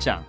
10장.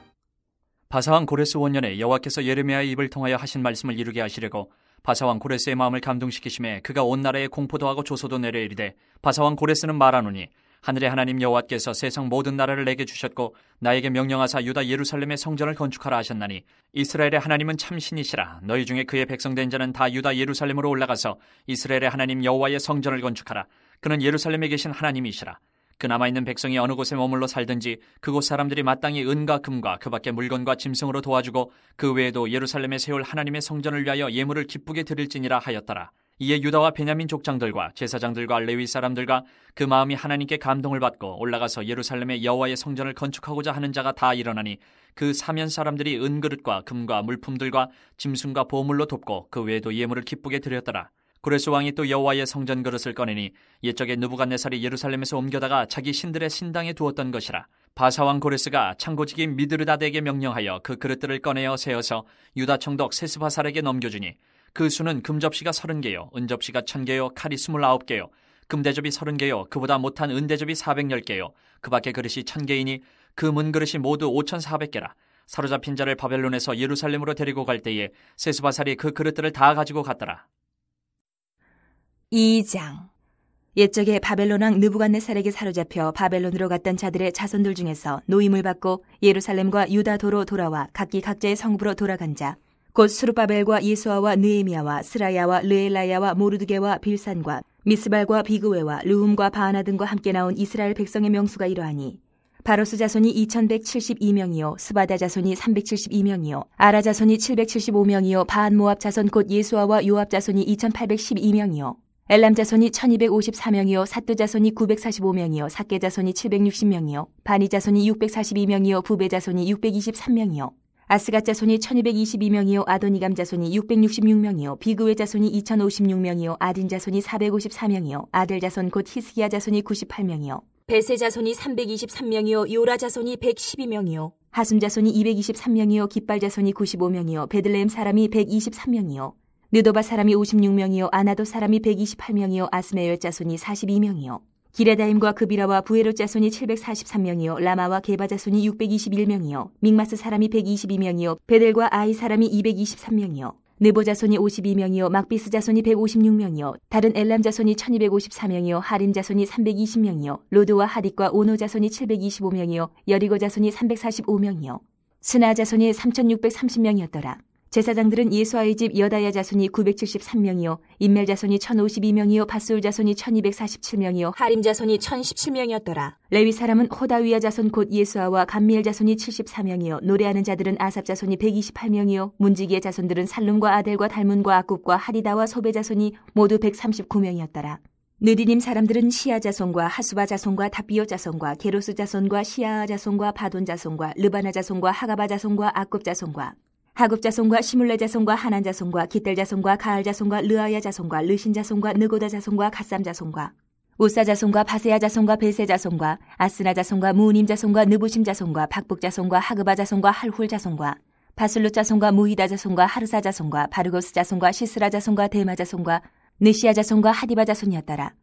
바사왕 고레스 원년에 여호와께서 예레미야의 입을 통하여 하신 말씀을 이루게 하시려고 바사왕 고레스의 마음을 감동시키심에 그가 온 나라에 공포도 하고 조소도 내려 이르되, 바사왕 고레스는 말하노니 하늘의 하나님 여호와께서 세상 모든 나라를 내게 주셨고 나에게 명령하사 유다 예루살렘의 성전을 건축하라 하셨나니, 이스라엘의 하나님은 참 신이시라. 너희 중에 그의 백성된 자는 다 유다 예루살렘으로 올라가서 이스라엘의 하나님 여호와의 성전을 건축하라. 그는 예루살렘에 계신 하나님이시라. 그 남아있는 백성이 어느 곳에 머물러 살든지 그곳 사람들이 마땅히 은과 금과 그 밖에 물건과 짐승으로 도와주고 그 외에도 예루살렘에 세울 하나님의 성전을 위하여 예물을 기쁘게 드릴지니라 하였더라. 이에 유다와 베냐민 족장들과 제사장들과 레위 사람들과 그 마음이 하나님께 감동을 받고 올라가서 예루살렘의 여호와의 성전을 건축하고자 하는 자가 다 일어나니, 그 사면 사람들이 은그릇과 금과 물품들과 짐승과 보물로 돕고 그 외에도 예물을 기쁘게 드렸더라. 고레스 왕이 또 여호와의 성전 그릇을 꺼내니 옛적에 느부갓네살이 예루살렘에서 옮겨다가 자기 신들의 신당에 두었던 것이라. 바사왕 고레스가 창고지기 미드르다데에게 명령하여 그 그릇들을 꺼내어 세어서 유다 총독 세스바살에게 넘겨주니, 그 수는 금접시가 30개요 은접시가 1000개요 칼이 29개요 금대접이 30개요 그보다 못한 은대접이 410개요 그 밖에 그릇이 1000개이니 그 문그릇이 모두 5400개라. 사로잡힌 자를 바벨론에서 예루살렘으로 데리고 갈 때에 세스바살이 그 그릇들을 다 가지고 갔더라. 2장. 옛적에 바벨론 왕 느부갓네살에게 사로잡혀 바벨론으로 갔던 자들의 자손들 중에서 노임을 받고 예루살렘과 유다도로 돌아와 각기 각자의 성부로 돌아간 자, 곧 스룹바벨과 예수아와 느헤미야와 스라야와 르엘라야와 모르드게와 빌산과 미스발과 비그웨와 르훔과 바하나 등과 함께 나온 이스라엘 백성의 명수가 이러하니, 바로스 자손이 2172명이요 스바다 자손이 372명이요 아라 자손이 775명이요 바한 모압 자손 곧 예수아와 요압 자손이 2812명이요 엘람 자손이 1254명이요 삿두 자손이 945명이요 삭게 자손이 760명이요 바니 자손이 642명이요 부베 자손이 623명이요 아스갓 자손이 1222명이요 아도니감 자손이 666명이요 비그웨 자손이 2056명이요 아딘 자손이 454명이요 아델 자손 곧 히스기야 자손이 98명이요 베세 자손이 323명이요 요라 자손이 112명이요 하숨 자손이 223명이요 깃발 자손이 95명이요 베들레헴 사람이 123명이요 느도바 사람이 56명이요 아나도 사람이 128명이요 아스메열 자손이 42명이요 기레다임과 그비라와 부에롯 자손이 743명이요 라마와 게바 자손이 621명이요 믹마스 사람이 122명이요 베델과 아이 사람이 223명이요 느보 자손이 52명이요 막비스 자손이 156명이요 다른 엘람 자손이 1254명이요 하림 자손이 320명이요 로드와 하딕과 오노 자손이 725명이요 여리고 자손이 345명이요 스나 자손이 3630명이었더라. 제사장들은 예수아의 집 여다야 자손이 973명이요 인멜 자손이 1052명이요 밧술 자손이 1247명이요 하림 자손이 1017명이었더라. 레위 사람은 호다위야 자손 곧 예수아와 감미엘 자손이 74명이요 노래하는 자들은 아삽 자손이 128명이요 문지기의 자손들은 살룸과 아델과 달문과 아굽과 하리다와 소베 자손이 모두 139명이었더라. 느디님 사람들은 시아 자손과 하수바 자손과 다비오 자손과 게로스 자손과 시아아 자손과 바돈 자손과 르바나 자손과 하가바 자손과 아굽 자손과 하굽 자손과 시물레 자손과 하난 자손과 기델 자손과 가알 자손과 르아야 자손과 르신 자손과 느고다 자손과 갓삼 자손과 우사 자손과 바세야 자손과 베세 자손과 아스나 자손과 무님 자손과 느부심 자손과 박북 자손과 하그바 자손과 할훌 자손과 바슬롯 자손과 무히다 자손과 하르사 자손과 바르고스 자손과 시스라 자손과 데마 자손과 느시아 자손과 하디바 자손이었더라.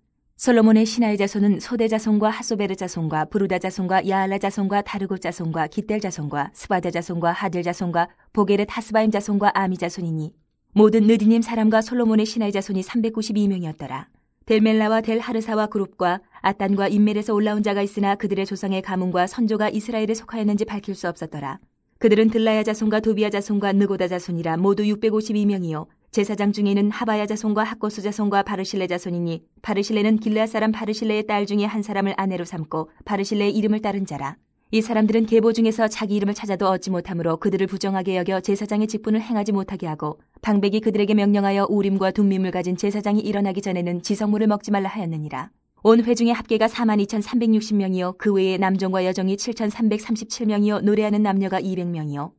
솔로몬의 신하의 자손은 소대 자손과 하소베르 자손과 부르다 자손과 야알라 자손과 다르고 자손과 기델 자손과 스바다 자손과 하딜 자손과 보게르 타스바임 자손과 아미 자손이니 모든 느디님 사람과 솔로몬의 신하의 자손이 392명이었더라. 델멜라와 델 하르사와 그룹과 아딴과 인멜에서 올라온 자가 있으나 그들의 조상의 가문과 선조가 이스라엘에 속하였는지 밝힐 수 없었더라. 그들은 들라야 자손과 도비야 자손과 느고다 자손이라 모두 652명이요 제사장 중에는 하바야 자손과 학고수 자손과 바르실레 자손이니 바르실레는 길르앗 사람 바르실레의 딸 중에 한 사람을 아내로 삼고 바르실레의 이름을 따른 자라. 이 사람들은 계보 중에서 자기 이름을 찾아도 얻지 못하므로 그들을 부정하게 여겨 제사장의 직분을 행하지 못하게 하고 방백이 그들에게 명령하여 우림과 둠밈을 가진 제사장이 일어나기 전에는 지성물을 먹지 말라 하였느니라. 온 회중의 합계가 42,360명이요 그 외에 남종과 여종이 7,337명이요 노래하는 남녀가 200명이요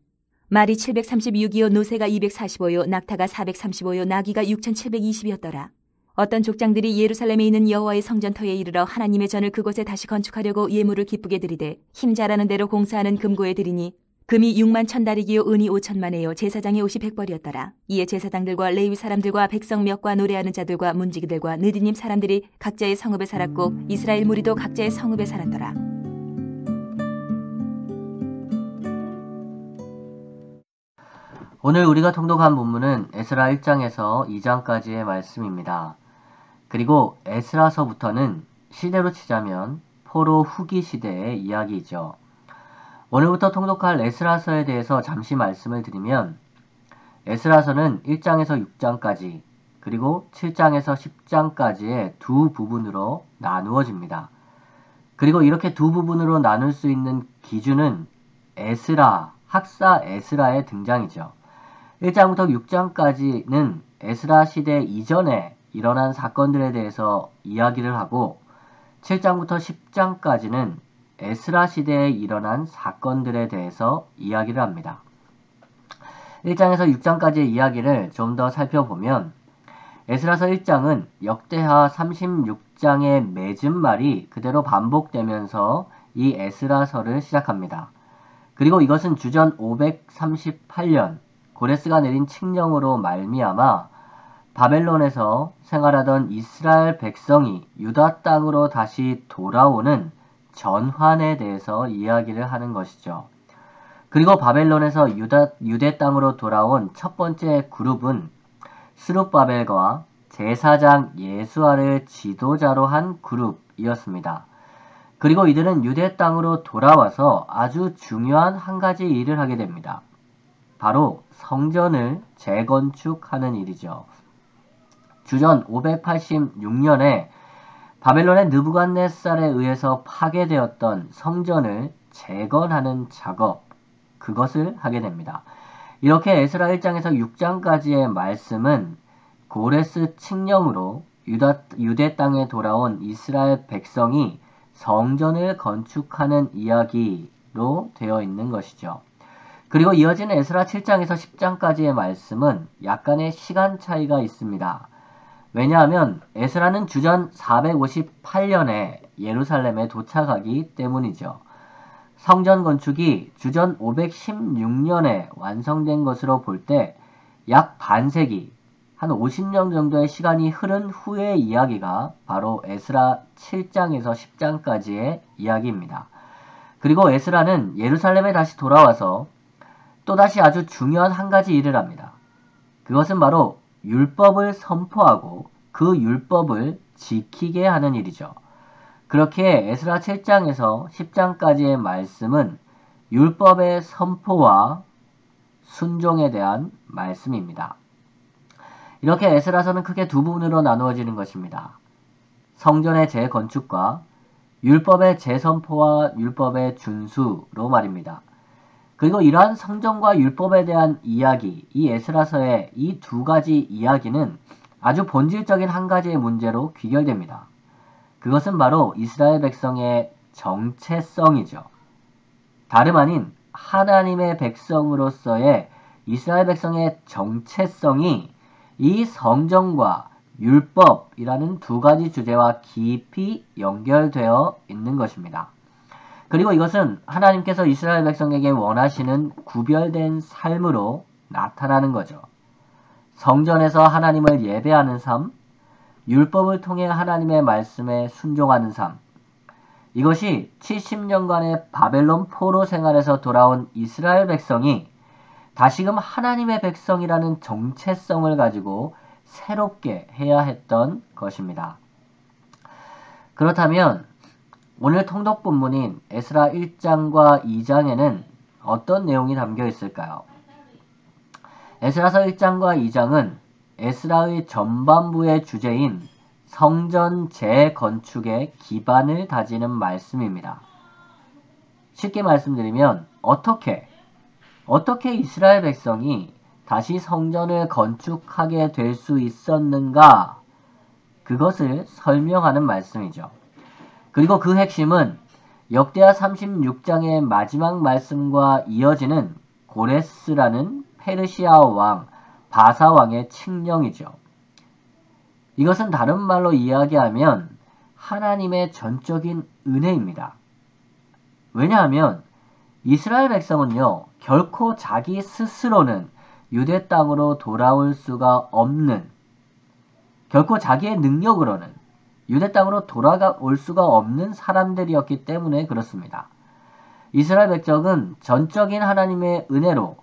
말이 736이요 노새가 245요 낙타가 435요 나귀가 6,720이었더라. 어떤 족장들이 예루살렘에 있는 여호와의 성전터에 이르러 하나님의 전을 그곳에 다시 건축하려고 예물을 기쁘게 드리되 힘 잘하는 대로 공사하는 금고에 드리니 금이 6만 1000다리기요 은이 5천만에요 제사장의 옷이 100벌이었더라. 이에 제사장들과 레위 사람들과 백성 몇과 노래하는 자들과 문지기들과 느디님 사람들이 각자의 성읍에 살았고 이스라엘 무리도 각자의 성읍에 살았더라. 오늘 우리가 통독한 본문은 에스라 1장에서 2장까지의 말씀입니다. 그리고 에스라서부터는 시대로 치자면 포로 후기 시대의 이야기이죠. 오늘부터 통독할 에스라서에 대해서 잠시 말씀을 드리면 에스라서는 1장에서 6장까지 그리고 7장에서 10장까지의 두 부분으로 나누어집니다. 그리고 이렇게 두 부분으로 나눌 수 있는 기준은 에스라, 학사 에스라의 등장이죠. 1장부터 6장까지는 에스라 시대 이전에 일어난 사건들에 대해서 이야기를 하고 7장부터 10장까지는 에스라 시대에 일어난 사건들에 대해서 이야기를 합니다. 1장에서 6장까지의 이야기를 좀 더 살펴보면 에스라서 1장은 역대하 36장의 맺은 말이 그대로 반복되면서 이 에스라서를 시작합니다. 그리고 이것은 주전 538년 고레스가 내린 칙령으로 말미암아 바벨론에서 생활하던 이스라엘 백성이 유다 땅으로 다시 돌아오는 전환에 대해서 이야기를 하는 것이죠. 그리고 바벨론에서 유대 땅으로 돌아온 첫 번째 그룹은 스룹바벨과 제사장 예수아를 지도자로 한 그룹이었습니다. 그리고 이들은 유대 땅으로 돌아와서 아주 중요한 한 가지 일을 하게 됩니다. 바로 성전을 재건축하는 일이죠. 주전 586년에 바벨론의 느부갓네살에 의해서 파괴되었던 성전을 재건하는 작업, 그것을 하게 됩니다. 이렇게 에스라 1장에서 6장까지의 말씀은 고레스 칙령으로 유대 땅에 돌아온 이스라엘 백성이 성전을 건축하는 이야기로 되어 있는 것이죠. 그리고 이어지는 에스라 7장에서 10장까지의 말씀은 약간의 시간 차이가 있습니다. 왜냐하면 에스라는 주전 458년에 예루살렘에 도착하기 때문이죠. 성전 건축이 주전 516년에 완성된 것으로 볼 때 약 반세기, 한 50년 정도의 시간이 흐른 후의 이야기가 바로 에스라 7장에서 10장까지의 이야기입니다. 그리고 에스라는 예루살렘에 다시 돌아와서 또다시 아주 중요한 한 가지 일을 합니다. 그것은 바로 율법을 선포하고 그 율법을 지키게 하는 일이죠. 그렇게 에스라 7장에서 10장까지의 말씀은 율법의 선포와 순종에 대한 말씀입니다. 이렇게 에스라서는 크게 두 부분으로 나누어지는 것입니다. 성전의 재건축과 율법의 재선포와 율법의 준수로 말입니다. 그리고 이러한 성전과 율법에 대한 이야기, 이 에스라서의 이 두 가지 이야기는 아주 본질적인 한 가지의 문제로 귀결됩니다. 그것은 바로 이스라엘 백성의 정체성이죠. 다름 아닌 하나님의 백성으로서의 이스라엘 백성의 정체성이 이 성전과 율법이라는 두 가지 주제와 깊이 연결되어 있는 것입니다. 그리고 이것은 하나님께서 이스라엘 백성에게 원하시는 구별된 삶으로 나타나는 거죠. 성전에서 하나님을 예배하는 삶, 율법을 통해 하나님의 말씀에 순종하는 삶. 이것이 70년간의 바벨론 포로 생활에서 돌아온 이스라엘 백성이 다시금 하나님의 백성이라는 정체성을 가지고 새롭게 해야 했던 것입니다. 그렇다면 오늘 통독 본문인 에스라 1장과 2장에는 어떤 내용이 담겨 있을까요? 에스라서 1장과 2장은 에스라의 전반부의 주제인 성전 재건축의 기반을 다지는 말씀입니다. 쉽게 말씀드리면 어떻게 이스라엘 백성이 다시 성전을 건축하게 될 수 있었는가, 그것을 설명하는 말씀이죠. 그리고 그 핵심은 역대하 36장의 마지막 말씀과 이어지는 고레스라는 페르시아 왕, 바사 왕의 칙령이죠. 이것은 다른 말로 이야기하면 하나님의 전적인 은혜입니다. 왜냐하면 이스라엘 백성은요, 결코 자기 스스로는 유대 땅으로 돌아올 수가 없는, 결코 자기의 능력으로는 유대 땅으로 돌아올 수가 없는 사람들이었기 때문에 그렇습니다. 이스라엘 백성은 전적인 하나님의 은혜로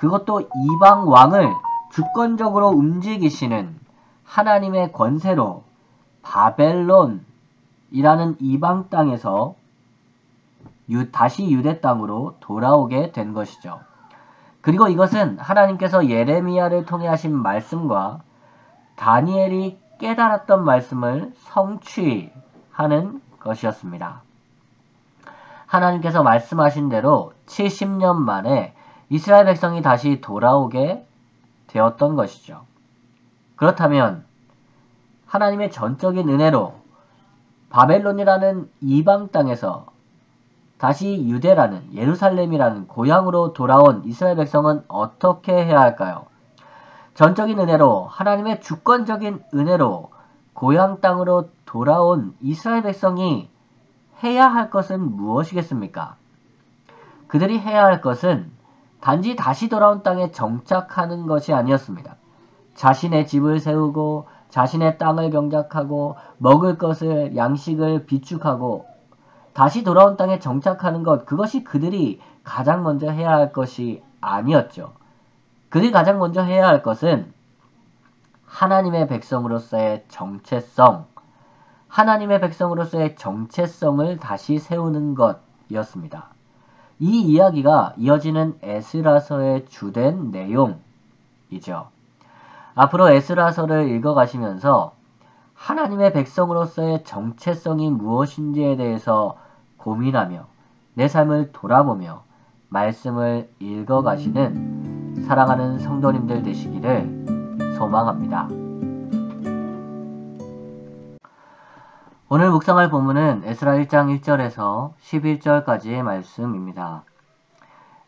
그것도 이방 왕을 주권적으로 움직이시는 하나님의 권세로 바벨론이라는 이방 땅에서 다시 유대 땅으로 돌아오게 된 것이죠. 그리고 이것은 하나님께서 예레미야를 통해 하신 말씀과 다니엘이 깨달았던 말씀을 성취하는 것이었습니다. 하나님께서 말씀하신 대로 70년 만에 이스라엘 백성이 다시 돌아오게 되었던 것이죠. 그렇다면 하나님의 전적인 은혜로 바벨론이라는 이방 땅에서 다시 유대라는 예루살렘이라는 고향으로 돌아온 이스라엘 백성은 어떻게 해야 할까요? 전적인 은혜로 하나님의 주권적인 은혜로 고향 땅으로 돌아온 이스라엘 백성이 해야 할 것은 무엇이겠습니까? 그들이 해야 할 것은 단지 다시 돌아온 땅에 정착하는 것이 아니었습니다. 자신의 집을 세우고 자신의 땅을 경작하고 먹을 것을 양식을 비축하고 다시 돌아온 땅에 정착하는 것, 그것이 그들이 가장 먼저 해야 할 것이 아니었죠. 그들이 가장 먼저 해야 할 것은 하나님의 백성으로서의 정체성, 하나님의 백성으로서의 정체성을 다시 세우는 것이었습니다. 이 이야기가 이어지는 에스라서의 주된 내용이죠. 앞으로 에스라서를 읽어가시면서 하나님의 백성으로서의 정체성이 무엇인지에 대해서 고민하며 내 삶을 돌아보며 말씀을 읽어가시는 사랑하는 성도님들 되시기를 소망합니다. 오늘 묵상할 본문은 에스라 1장 1절에서 11절까지의 말씀입니다.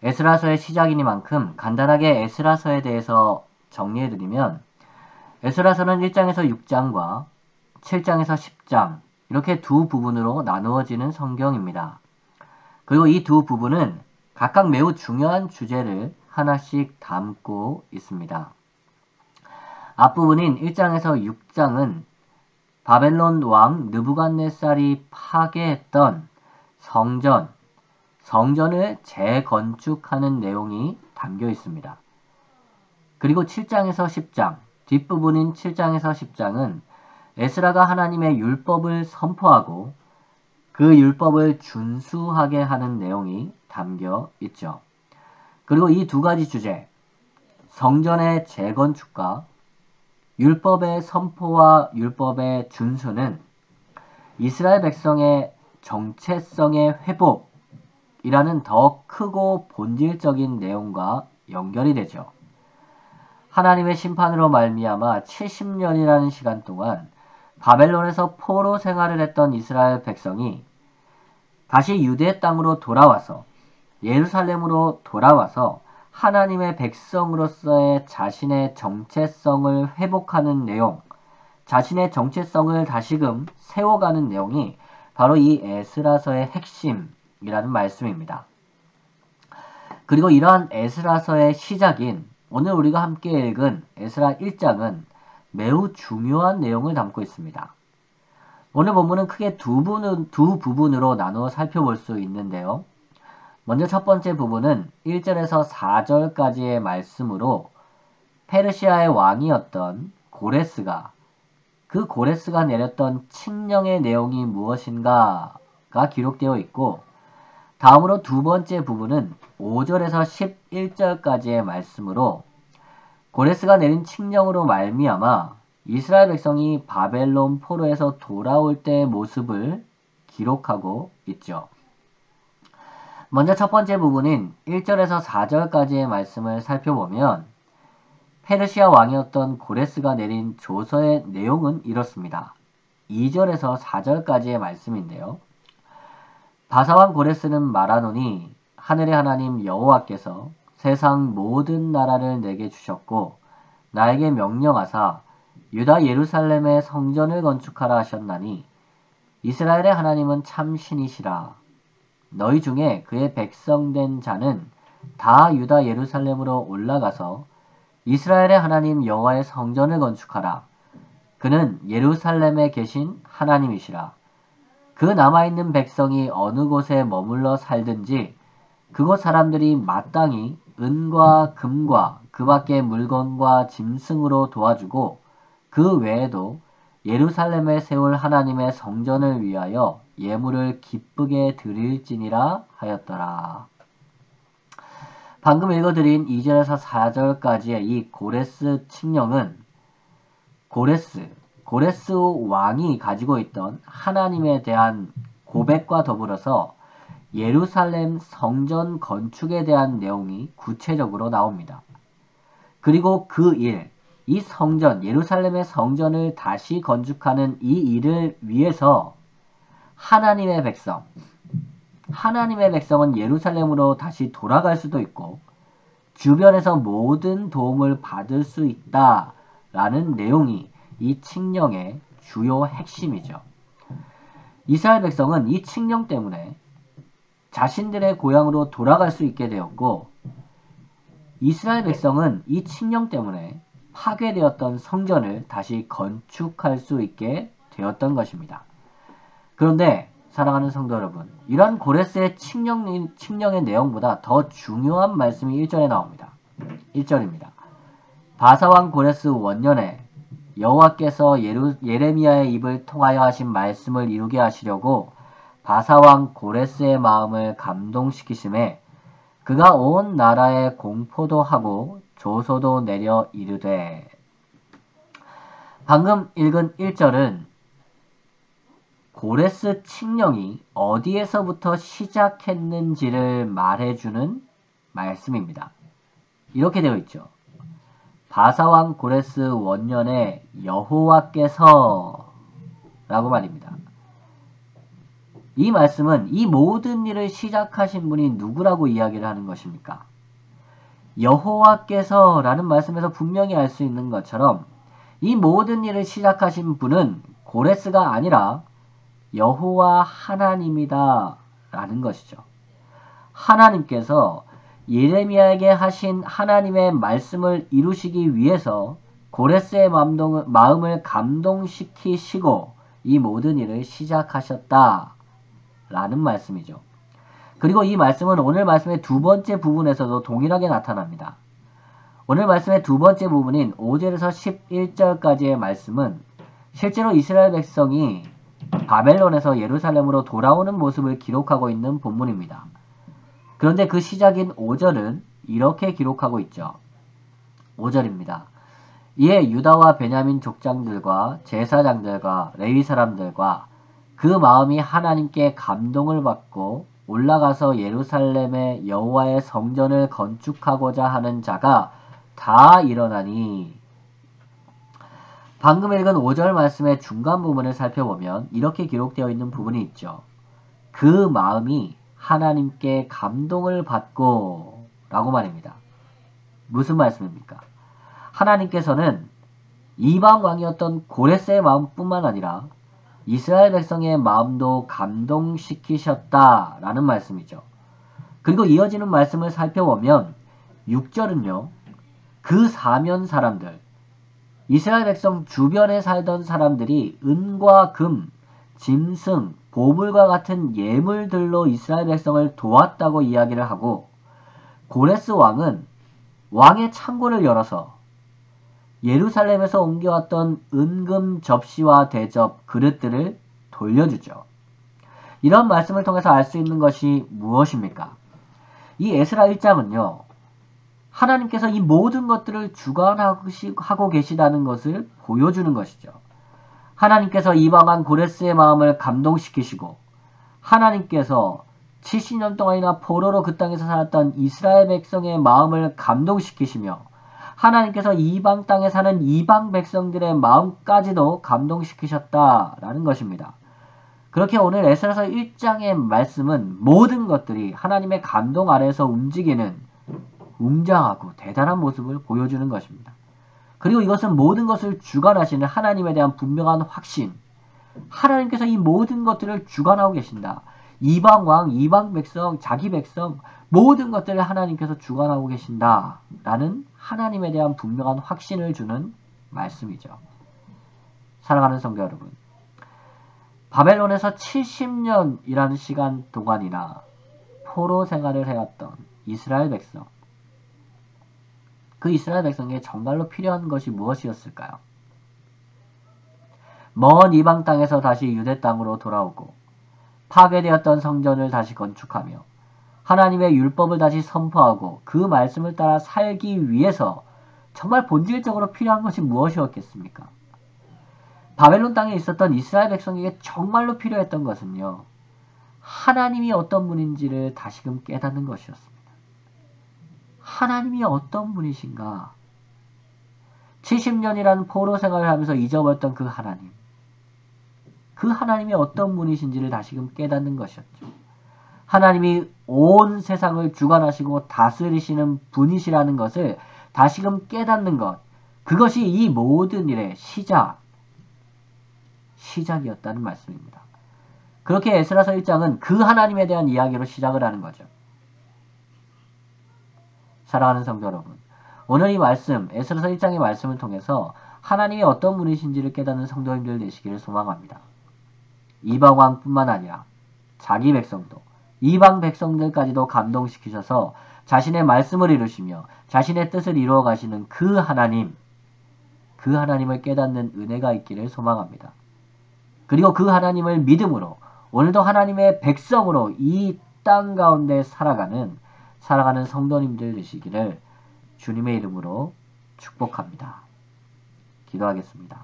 에스라서의 시작이니만큼 간단하게 에스라서에 대해서 정리해드리면 에스라서는 1장에서 6장과 7장에서 10장 이렇게 두 부분으로 나누어지는 성경입니다. 그리고 이 두 부분은 각각 매우 중요한 주제를 하나씩 담고 있습니다. 앞부분인 1장에서 6장은 바벨론 왕 느부갓네살이 파괴했던 성전을 재건축하는 내용이 담겨 있습니다. 그리고 7장에서 10장, 뒷부분인 7장에서 10장은 에스라가 하나님의 율법을 선포하고 그 율법을 준수하게 하는 내용이 담겨 있죠. 그리고 이 두 가지 주제, 성전의 재건축과 율법의 선포와 율법의 준수는 이스라엘 백성의 정체성의 회복이라는 더 크고 본질적인 내용과 연결이 되죠. 하나님의 심판으로 말미암아 70년이라는 시간 동안 바벨론에서 포로 생활을 했던 이스라엘 백성이 다시 유대 땅으로 돌아와서 예루살렘으로 돌아와서 하나님의 백성으로서의 자신의 정체성을 회복하는 내용, 자신의 정체성을 다시금 세워가는 내용이 바로 이 에스라서의 핵심이라는 말씀입니다. 그리고 이러한 에스라서의 시작인 오늘 우리가 함께 읽은 에스라 1장은 매우 중요한 내용을 담고 있습니다. 오늘 본문은 크게 두 부분으로 나누어 살펴볼 수 있는데요. 먼저 첫 번째 부분은 1절에서 4절까지의 말씀으로 페르시아의 왕이었던 고레스가 그 고레스가 내렸던 칙령의 내용이 무엇인가가 기록되어 있고, 다음으로 두 번째 부분은 5절에서 11절까지의 말씀으로 고레스가 내린 칙령으로 말미암아 이스라엘 백성이 바벨론 포로에서 돌아올 때의 모습을 기록하고 있죠. 먼저 첫 번째 부분인 1절에서 4절까지의 말씀을 살펴보면 페르시아 왕이었던 고레스가 내린 조서의 내용은 이렇습니다. 2절에서 4절까지의 말씀인데요. 바사왕 고레스는 말하노니 하늘의 하나님 여호와께서 세상 모든 나라를 내게 주셨고 나에게 명령하사 유다 예루살렘의 성전을 건축하라 하셨나니 이스라엘의 하나님은 참 신이시라. 너희 중에 그의 백성된 자는 다 유다 예루살렘으로 올라가서 이스라엘의 하나님 여호와의 성전을 건축하라. 그는 예루살렘에 계신 하나님이시라. 그 남아있는 백성이 어느 곳에 머물러 살든지 그곳 사람들이 마땅히 은과 금과 그 밖의 물건과 짐승으로 도와주고 그 외에도 예루살렘에 세울 하나님의 성전을 위하여 예물을 기쁘게 드릴지니라 하였더라. 방금 읽어드린 2절에서 4절까지의 이 고레스 칙령은 고레스 왕이 가지고 있던 하나님에 대한 고백과 더불어서 예루살렘 성전 건축에 대한 내용이 구체적으로 나옵니다. 그리고 그 일, 이 성전, 예루살렘의 성전을 다시 건축하는 이 일을 위해서 하나님의 백성은 예루살렘으로 다시 돌아갈 수도 있고 주변에서 모든 도움을 받을 수 있다라는 내용이 이 칙령의 주요 핵심이죠. 이스라엘 백성은 이 칙령 때문에 자신들의 고향으로 돌아갈 수 있게 되었고 이스라엘 백성은 이 칙령 때문에 파괴되었던 성전을 다시 건축할 수 있게 되었던 것입니다. 그런데 사랑하는 성도 여러분, 이런 고레스의 칙령의 내용보다 더 중요한 말씀이 1절에 나옵니다. 1절입니다. 바사왕 고레스 원년에 여호와께서 예레미야의 입을 통하여 하신 말씀을 이루게 하시려고 바사왕 고레스의 마음을 감동시키심에 그가 온 나라에 공포도 하고 조소도 내려 이르되. 방금 읽은 1절은 고레스 칙령이 어디에서부터 시작했는지를 말해주는 말씀입니다. 이렇게 되어 있죠. 바사왕 고레스 원년에 여호와께서 라고 말입니다. 이 말씀은 이 모든 일을 시작하신 분이 누구라고 이야기를 하는 것입니까? 여호와께서 라는 말씀에서 분명히 알 수 있는 것처럼 이 모든 일을 시작하신 분은 고레스가 아니라 여호와 하나님이다 라는 것이죠. 하나님께서 예레미야에게 하신 하나님의 말씀을 이루시기 위해서 고레스의 마음을 감동시키시고 이 모든 일을 시작하셨다 라는 말씀이죠. 그리고 이 말씀은 오늘 말씀의 두 번째 부분에서도 동일하게 나타납니다. 오늘 말씀의 두 번째 부분인 5절에서 11절까지의 말씀은 실제로 이스라엘 백성이 바벨론에서 예루살렘으로 돌아오는 모습을 기록하고 있는 본문입니다. 그런데 그 시작인 5절은 이렇게 기록하고 있죠. 5절입니다. 이에 유다와 베냐민 족장들과 제사장들과 레위 사람들과 그 마음이 하나님께 감동을 받고 올라가서 예루살렘의 여호와의 성전을 건축하고자 하는 자가 다 일어나니. 방금 읽은 5절 말씀의 중간 부분을 살펴보면 이렇게 기록되어 있는 부분이 있죠. 그 마음이 하나님께 감동을 받고 라고 말입니다. 무슨 말씀입니까? 하나님께서는 이방 왕이었던 고레스의 마음뿐만 아니라 이스라엘 백성의 마음도 감동시키셨다라는 말씀이죠. 그리고 이어지는 말씀을 살펴보면 6절은요. 그 사면 사람들, 이스라엘 백성 주변에 살던 사람들이 은과 금, 짐승, 보물과 같은 예물들로 이스라엘 백성을 도왔다고 이야기를 하고 고레스 왕은 왕의 창고를 열어서 예루살렘에서 옮겨왔던 은금 접시와 대접, 그릇들을 돌려주죠. 이런 말씀을 통해서 알 수 있는 것이 무엇입니까? 이 에스라 1장은요. 하나님께서 이 모든 것들을 주관하고 계시다는 것을 보여주는 것이죠. 하나님께서 이방한 고레스의 마음을 감동시키시고 하나님께서 70년 동안이나 포로로 그 땅에서 살았던 이스라엘 백성의 마음을 감동시키시며 하나님께서 이방 땅에 사는 이방 백성들의 마음까지도 감동시키셨다라는 것입니다. 그렇게 오늘 에스라서 1장의 말씀은 모든 것들이 하나님의 감동 아래에서 움직이는 웅장하고 대단한 모습을 보여주는 것입니다. 그리고 이것은 모든 것을 주관하시는 하나님에 대한 분명한 확신, 하나님께서 이 모든 것들을 주관하고 계신다. 이방 왕, 이방 백성, 자기 백성 모든 것들을 하나님께서 주관하고 계신다 라는 하나님에 대한 분명한 확신을 주는 말씀이죠. 사랑하는 성도 여러분, 바벨론에서 70년이라는 시간 동안이나 포로 생활을 해왔던 이스라엘 백성, 그 이스라엘 백성에게 정말로 필요한 것이 무엇이었을까요? 먼 이방 땅에서 다시 유대 땅으로 돌아오고 파괴되었던 성전을 다시 건축하며 하나님의 율법을 다시 선포하고 그 말씀을 따라 살기 위해서 정말 본질적으로 필요한 것이 무엇이었겠습니까? 바벨론 땅에 있었던 이스라엘 백성에게 정말로 필요했던 것은요, 하나님이 어떤 분인지를 다시금 깨닫는 것이었습니다. 하나님이 어떤 분이신가? 70년이라는 포로 생활을 하면서 잊어버렸던 그 하나님. 그 하나님이 어떤 분이신지를 다시금 깨닫는 것이었죠. 하나님이 온 세상을 주관하시고 다스리시는 분이시라는 것을 다시금 깨닫는 것. 그것이 이 모든 일의 시작이었다는 말씀입니다. 그렇게 에스라서 1장은 그 하나님에 대한 이야기로 시작을 하는 거죠. 사랑하는 성도 여러분, 오늘 이 말씀, 에스라서 1장의 말씀을 통해서 하나님이 어떤 분이신지를 깨닫는 성도님들 되시기를 소망합니다. 이방 왕뿐만 아니라 자기 백성도, 이방 백성들까지도 감동시키셔서 자신의 말씀을 이루시며 자신의 뜻을 이루어 가시는 그 하나님을 깨닫는 은혜가 있기를 소망합니다. 그리고 그 하나님을 믿음으로 오늘도 하나님의 백성으로 이 땅 가운데 살아가는 성도님들 되시기를 주님의 이름으로 축복합니다. 기도하겠습니다.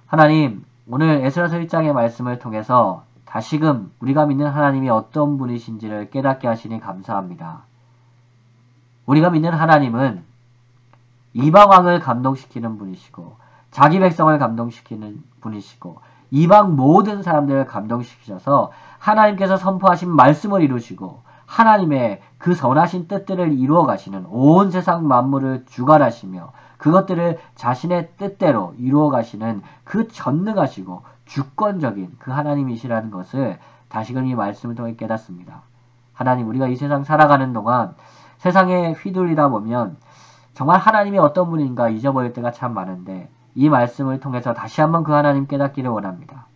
하나님, 오늘 에스라서 1장의 말씀을 통해서 다시금 우리가 믿는 하나님이 어떤 분이신지를 깨닫게 하시니 감사합니다. 우리가 믿는 하나님은 이방왕을 감동시키는 분이시고 자기 백성을 감동시키는 분이시고 이방 모든 사람들을 감동시키셔서 하나님께서 선포하신 말씀을 이루시고 하나님의 그 선하신 뜻들을 이루어 가시는 온 세상 만물을 주관하시며 그것들을 자신의 뜻대로 이루어 가시는 그 전능하시고 주권적인 그 하나님이시라는 것을 다시금 이 말씀을 통해 깨닫습니다. 하나님, 우리가 이 세상 살아가는 동안 세상에 휘둘리다 보면 정말 하나님이 어떤 분인가 잊어버릴 때가 참 많은데 이 말씀을 통해서 다시 한번 그 하나님 깨닫기를 원합니다.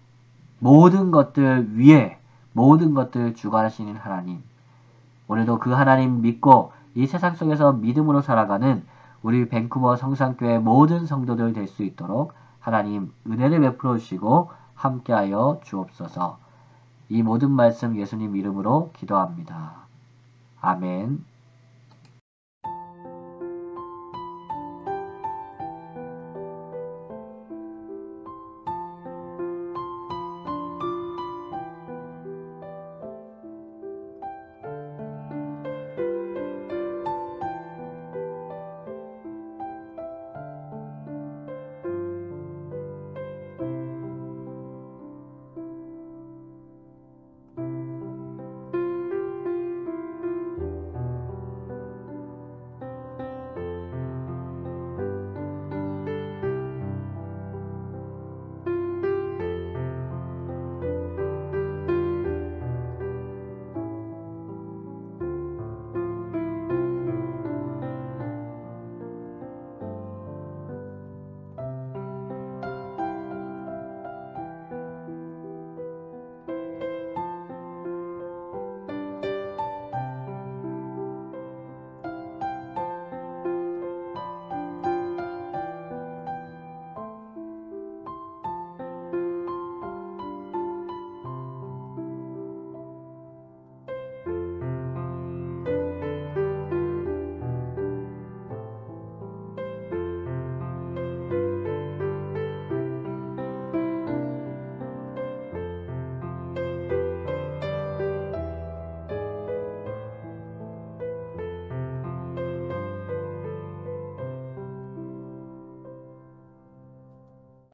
모든 것들 위에 모든 것들 주관하시는 하나님, 오늘도 그 하나님 믿고 이 세상 속에서 믿음으로 살아가는 우리 밴쿠버 성산교회 모든 성도들 될 수 있도록 하나님 은혜를 베풀어 주시고 함께하여 주옵소서. 이 모든 말씀 예수님 이름으로 기도합니다. 아멘.